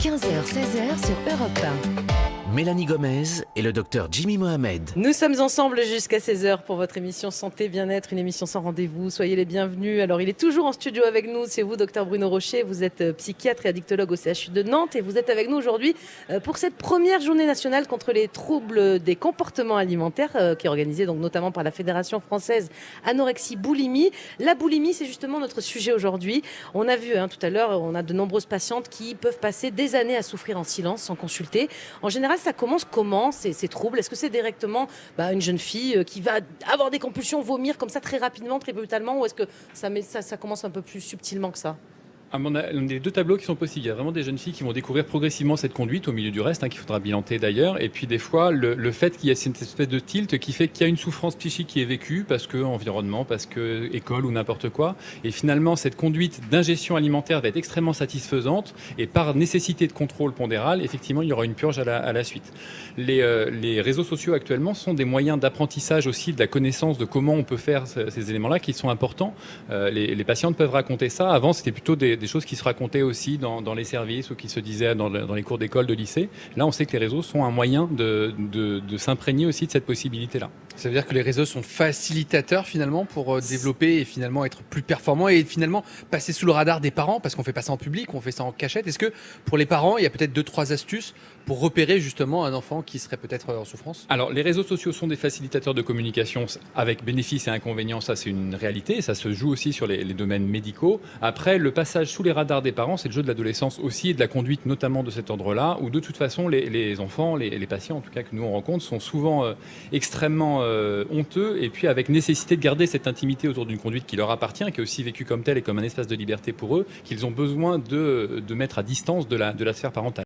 15h-16h sur Europe 1. Mélanie Gomez et le docteur Jimmy Mohamed. Nous sommes ensemble jusqu'à 16h pour votre émission Santé Bien-être, une émission sans rendez-vous. Soyez les bienvenus. Alors, il est toujours en studio avec nous. C'est vous, docteur Bruno Rocher. Vous êtes psychiatre et addictologue au CHU de Nantes et vous êtes avec nous aujourd'hui pour cette première journée nationale contre les troubles des comportements alimentaires qui est organisée donc notamment par la Fédération française anorexie-boulimie. La boulimie, c'est justement notre sujet aujourd'hui. On a vu tout à l'heure, on a de nombreuses patientes qui peuvent passer des années à souffrir en silence sans consulter. En général, ça commence comment ces troubles? Est-ce que c'est directement une jeune fille qui va avoir des compulsions, vomir comme ça très rapidement, très brutalement, ou est-ce que ça commence un peu plus subtilement que ça? On a les deux tableaux qui sont possibles. Il y a vraiment des jeunes filles qui vont découvrir progressivement cette conduite au milieu du reste, qu'il faudra bilanter d'ailleurs. Et puis des fois, le fait qu'il y a cette espèce de tilt qui fait qu'il y a une souffrance psychique qui est vécue parce que environnement, parce que école ou n'importe quoi. Et finalement, cette conduite d'ingestion alimentaire va être extrêmement satisfaisante. Et par nécessité de contrôle pondéral, effectivement, il y aura une purge à la suite. Les réseaux sociaux actuellement sont des moyens d'apprentissage aussi de la connaissance de comment on peut faire ces éléments-là qui sont importants. Les patientes peuvent raconter ça. Avant, c'était plutôt des choses qui se racontaient aussi dans les services ou qui se disaient dans les cours d'école, de lycée. Là, on sait que les réseaux sont un moyen de s'imprégner aussi de cette possibilité-là. Ça veut dire que les réseaux sont facilitateurs finalement pour développer et finalement être plus performants et finalement passer sous le radar des parents parce qu'on fait pas ça en public, on fait ça en cachette. Est-ce que pour les parents, il y a peut-être 2-3 astuces pour repérer justement un enfant qui serait peut-être en souffrance? Alors, les réseaux sociaux sont des facilitateurs de communication avec bénéfices et inconvénients. Ça, c'est une réalité. Ça se joue aussi sur les domaines médicaux. Après, le passage sous les radars des parents, c'est le jeu de l'adolescence aussi et de la conduite notamment de cet ordre-là, où de toute façon, les enfants, les patients en tout cas que nous on rencontre, sont souvent extrêmement honteux et puis avec nécessité de garder cette intimité autour d'une conduite qui leur appartient, qui est aussi vécue comme telle et comme un espace de liberté pour eux, qu'ils ont besoin de mettre à distance de la sphère parentale.